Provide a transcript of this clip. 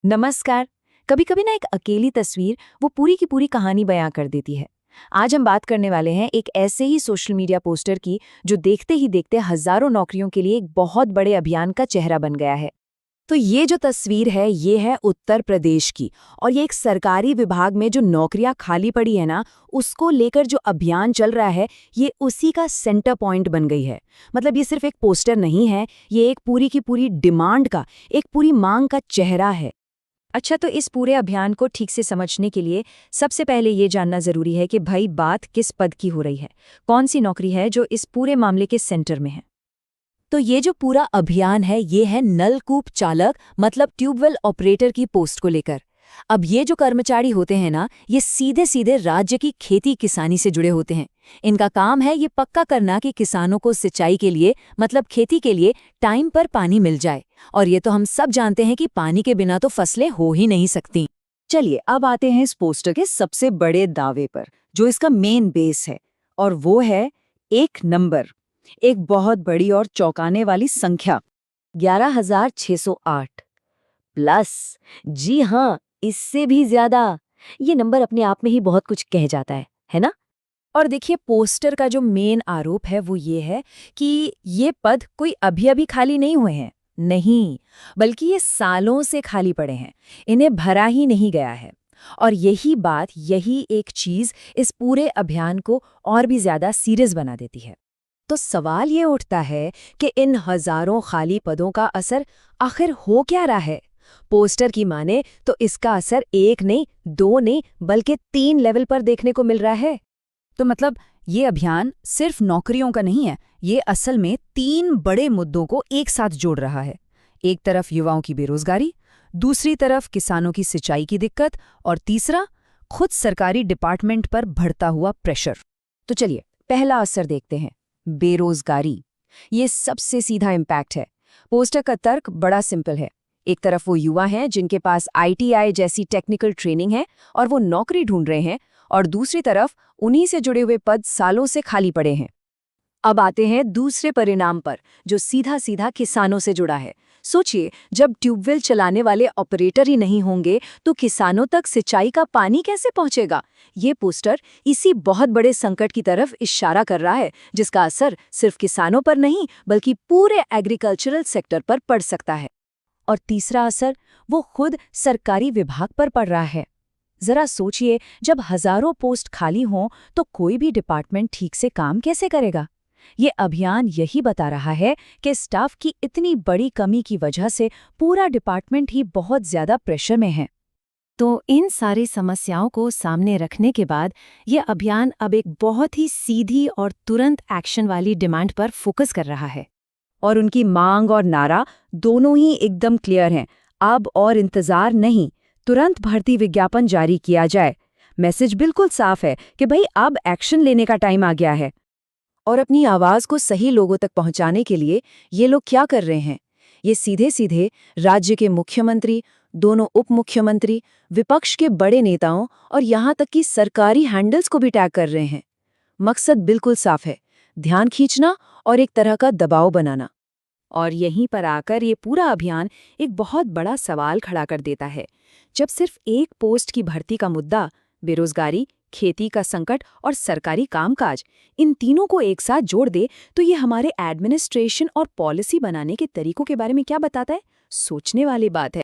नमस्कार। कभी कभी ना एक अकेली तस्वीर वो पूरी की पूरी कहानी बयां कर देती है। आज हम बात करने वाले हैं एक ऐसे ही सोशल मीडिया पोस्टर की जो देखते ही देखते हजारों नौकरियों के लिए एक बहुत बड़े अभियान का चेहरा बन गया है। तो ये जो तस्वीर है ये है उत्तर प्रदेश की, और ये एक सरकारी विभाग में जो नौकरियां खाली पड़ी है ना, उसको लेकर जो अभियान चल रहा है, ये उसी का सेंटर पॉइंट बन गई है। मतलब ये सिर्फ एक पोस्टर नहीं है, ये एक पूरी की पूरी डिमांड का, एक पूरी मांग का चेहरा है। अच्छा, तो इस पूरे अभियान को ठीक से समझने के लिए सबसे पहले ये जानना जरूरी है कि भाई बात किस पद की हो रही है, कौन सी नौकरी है जो इस पूरे मामले के सेंटर में है। तो ये जो पूरा अभियान है ये है नलकूप चालक मतलब ट्यूबवेल ऑपरेटर की पोस्ट को लेकर। अब ये जो कर्मचारी होते हैं ना, ये सीधे सीधे राज्य की खेती किसानी से जुड़े होते हैं। इनका काम है ये पक्का करना कि किसानों को सिंचाई के लिए मतलब खेती के लिए टाइम पर पानी मिल जाए। और ये तो हम सब जानते हैं कि पानी के बिना तो फसलें हो ही नहीं सकती। चलिए अब आते हैं इस पोस्टर के सबसे बड़े दावे पर, जो इसका मेन बेस है, और वो है एक नंबर, एक बहुत बड़ी और चौंकाने वाली संख्या 11,608 प्लस। जी हाँ, इससे भी ज्यादा। ये नंबर अपने आप में ही बहुत कुछ कह जाता है ना। और देखिए पोस्टर का जो मेन आरोप है वो ये है कि ये पद कोई अभी अभी खाली नहीं हुए हैं, नहीं, बल्कि ये सालों से खाली पड़े हैं, इन्हें भरा ही नहीं गया है। और यही बात, यही एक चीज इस पूरे अभियान को और भी ज्यादा सीरियस बना देती है। तो सवाल ये उठता है कि इन हजारों खाली पदों का असर आखिर हो क्या रहा है। पोस्टर की माने तो इसका असर एक नहीं, दो नहीं, बल्कि 3 लेवल पर देखने को मिल रहा है। तो मतलब ये अभियान सिर्फ नौकरियों का नहीं है, ये असल में 3 बड़े मुद्दों को एक साथ जोड़ रहा है। एक तरफ युवाओं की बेरोजगारी, दूसरी तरफ किसानों की सिंचाई की दिक्कत, और तीसरा खुद सरकारी डिपार्टमेंट पर बढ़ता हुआ प्रेशर। तो चलिए पहला असर देखते हैं, बेरोजगारी। ये सबसे सीधा इम्पैक्ट है। पोस्टर का तर्क बड़ा सिंपल है। एक तरफ वो युवा हैं जिनके पास आईटीआई जैसी टेक्निकल ट्रेनिंग है और वो नौकरी ढूंढ रहे हैं, और दूसरी तरफ उन्हीं से जुड़े हुए पद सालों से खाली पड़े हैं। अब आते हैं दूसरे परिणाम पर, जो सीधा सीधा किसानों से जुड़ा है। सोचिए, जब ट्यूबवेल चलाने वाले ऑपरेटर ही नहीं होंगे तो किसानों तक सिंचाई का पानी कैसे पहुंचेगा। ये पोस्टर इसी बहुत बड़े संकट की तरफ इशारा कर रहा है, जिसका असर सिर्फ किसानों पर नहीं बल्कि पूरे एग्रीकल्चरल सेक्टर पर पड़ सकता है। और तीसरा असर वो खुद सरकारी विभाग पर पड़ रहा है। जरा सोचिए, जब हजारों पोस्ट खाली हों तो कोई भी डिपार्टमेंट ठीक से काम कैसे करेगा। ये अभियान यही बता रहा है कि स्टाफ की इतनी बड़ी कमी की वजह से पूरा डिपार्टमेंट ही बहुत ज्यादा प्रेशर में है। तो इन सारी समस्याओं को सामने रखने के बाद ये अभियान अब एक बहुत ही सीधी और तुरंत एक्शन वाली डिमांड पर फोकस कर रहा है। और उनकी मांग और नारा दोनों ही एकदम क्लियर हैं। अब और इंतजार नहीं, तुरंत भर्ती विज्ञापन जारी किया जाए। मैसेज बिल्कुल साफ है कि भाई अब एक्शन लेने का टाइम आ गया है। और अपनी आवाज को सही लोगों तक पहुंचाने के लिए ये लोग क्या कर रहे हैं, ये सीधे सीधे राज्य के मुख्यमंत्री, दोनों उप मुख्यमंत्री, विपक्ष के बड़े नेताओं और यहाँ तक कि सरकारी हैंडल्स को भी टैग कर रहे हैं। मकसद बिल्कुल साफ है, ध्यान खींचना और एक तरह का दबाव बनाना। और यहीं पर आकर ये पूरा अभियान एक बहुत बड़ा सवाल खड़ा कर देता है। जब सिर्फ एक पोस्ट की भर्ती का मुद्दा, बेरोजगारी, खेती का संकट और सरकारी कामकाज, इन तीनों को एक साथ जोड़ दे, तो ये हमारे एडमिनिस्ट्रेशन और पॉलिसी बनाने के तरीकों के बारे में क्या बताता है। सोचने वाली बात है।